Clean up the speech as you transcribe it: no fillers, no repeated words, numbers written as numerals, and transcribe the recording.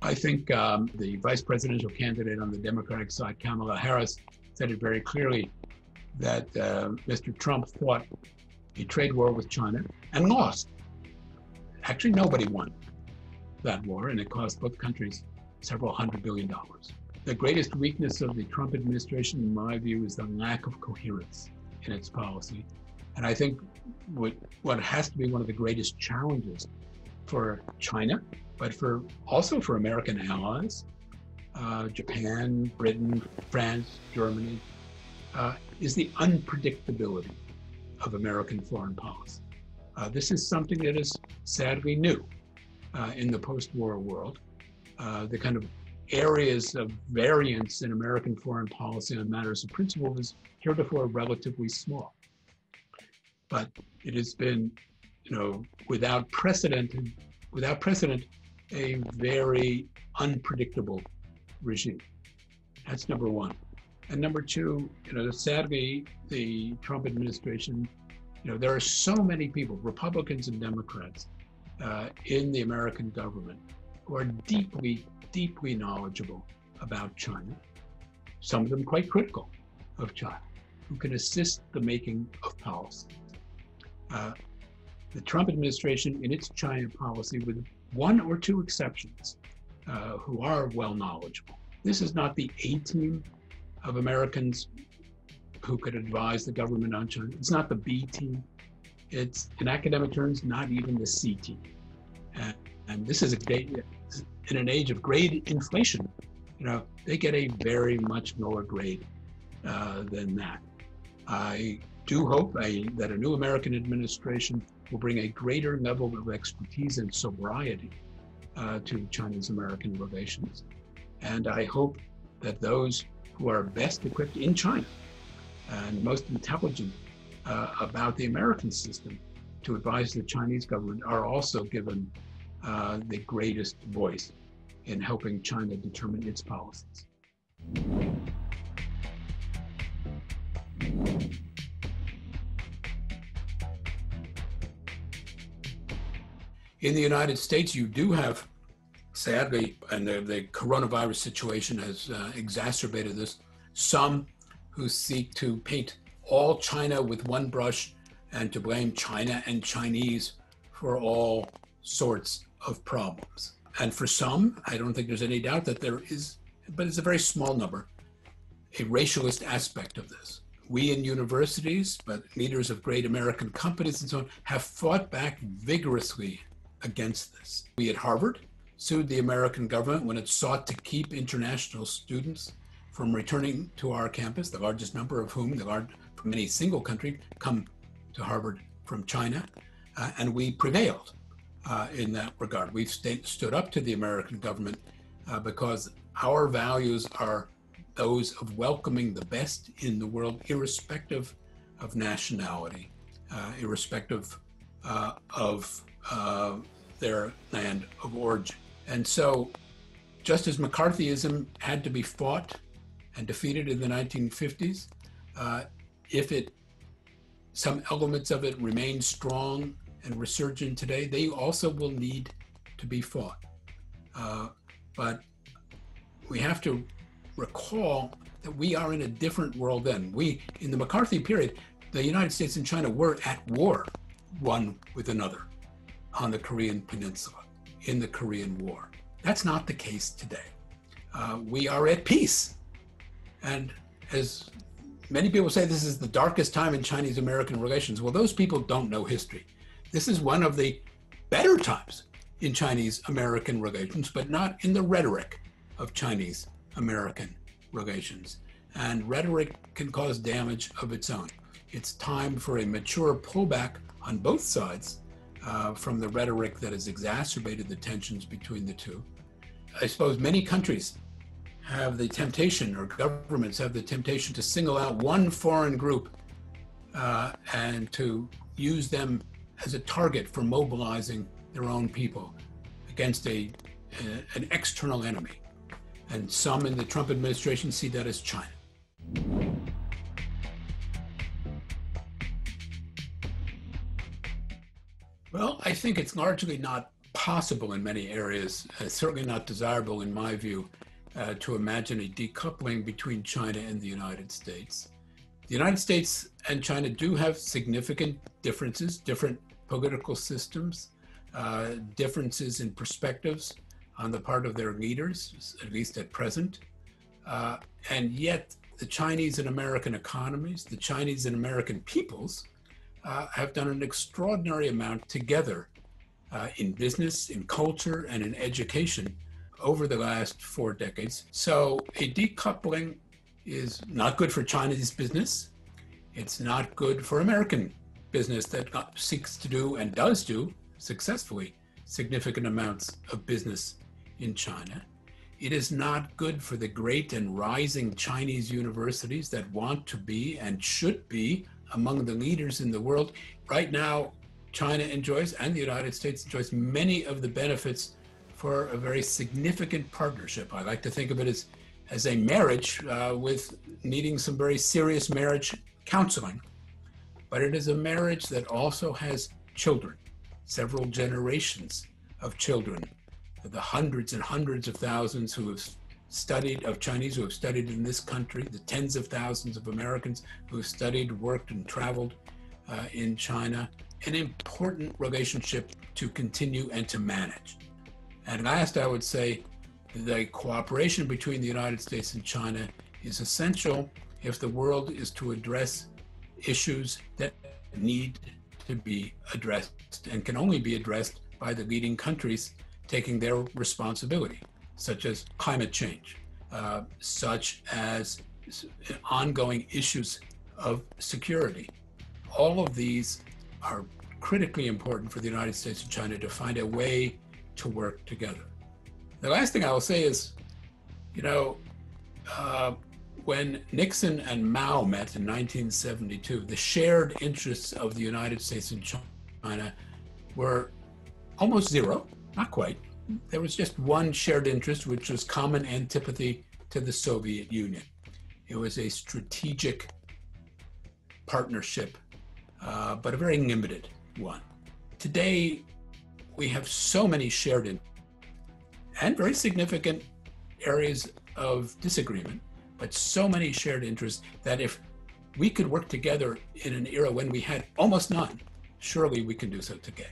I think the vice presidential candidate on the Democratic side, Kamala Harris, said it very clearly that Mr. Trump fought a trade war with China and lost. Actually, nobody won that war, and it cost both countries several $100 billion. The greatest weakness of the Trump administration, in my view, is the lack of coherence in its policy. And I think what has to be one of the greatest challenges for China, but also for American allies, Japan, Britain, France, Germany, is the unpredictability of American foreign policy. This is something that is sadly new in the post-war world. The kind of areas of variance in American foreign policy on matters of principle was heretofore relatively small. But it has been, without precedent, a very unpredictable regime. That's number one. And number two, sadly, the Trump administration, there are so many people, Republicans and Democrats, in the American government who are deeply, deeply knowledgeable about China, some of them quite critical of China, who can assist the making of policy. The Trump administration, in its China policy, with one or two exceptions, who are well knowledgeable. This is not the A team of Americans who could advise the government on China. It's not the B team. It's, in academic terms, not even the C team. And this is in an age of grade inflation. They get a very much lower grade than that. I do hope that a new American administration will bring a greater level of expertise and sobriety to China's American relations. And I hope that those who are best equipped in China and most intelligent about the American system to advise the Chinese government are also given the greatest voice in helping China determine its policies. In the United States, you do have, sadly, and the coronavirus situation has exacerbated this, some who seek to paint all China with one brush and to blame China and Chinese for all sorts of problems. And for some, I don't think there's any doubt that there is, but it's a very small number, a racialist aspect of this. We in universities, but leaders of great American companies and so on, have fought back vigorously against this. We at Harvard sued the American government when it sought to keep international students from returning to our campus, the largest number of whom, from any single country, come to Harvard from China, and we prevailed in that regard. We've stood up to the American government because our values are those of welcoming the best in the world, irrespective of nationality, irrespective of their land of origin. And so, just as McCarthyism had to be fought and defeated in the 1950s, if some elements of it remain strong and resurgent today, they also will need to be fought. But we have to recall that we are in a different world then. In the McCarthy period, the United States and China were at war, one with another, on the Korean Peninsula, in the Korean War. That's not the case today. We are at peace. And as many people say, this is the darkest time in Chinese-American relations. Well, those people don't know history. This is one of the better times in Chinese-American relations, but not in the rhetoric of Chinese-American relations. And rhetoric can cause damage of its own. It's time for a mature pullback on both sides from the rhetoric that has exacerbated the tensions between the two. I suppose many countries have the temptation, or governments have the temptation, to single out one foreign group and to use them as a target for mobilizing their own people against an external enemy. And some in the Trump administration see that as China. Well, I think it's largely not possible in many areas, certainly not desirable in my view, to imagine a decoupling between China and the United States. The United States and China do have significant differences, different political systems, differences in perspectives on the part of their leaders, at least at present. And yet the Chinese and American economies, the Chinese and American peoples have done an extraordinary amount together in business, in culture, and in education over the last 4 decades. So a decoupling is not good for Chinese business. It's not good for American business that seeks to do and does do successfully significant amounts of business in China. It is not good for the great and rising Chinese universities that want to be and should be among the leaders in the world. Right now, China enjoys, and the United States enjoys, many of the benefits for a very significant partnership. I like to think of it as a marriage with needing some very serious marriage counseling. But it is a marriage that also has children, several generations of children, the hundreds and hundreds of thousands who have studied, of Chinese who have studied in this country, the tens of thousands of Americans who have studied, worked, and traveled in China. An important relationship to continue and to manage. And last, I would say the cooperation between the United States and China is essential if the world is to address issues that need to be addressed and can only be addressed by the leading countries taking their responsibility, such as climate change, such as ongoing issues of security. All of these are critically important for the United States and China to find a way to work together. The last thing I will say is, when Nixon and Mao met in 1972, the shared interests of the United States and China were almost zero, not quite. There was just one shared interest, which was common antipathy to the Soviet Union. It was a strategic partnership, but a very limited one. Today, we have so many shared interests and very significant areas of disagreement, but so many shared interests that if we could work together in an era when we had almost none, surely we can do so today.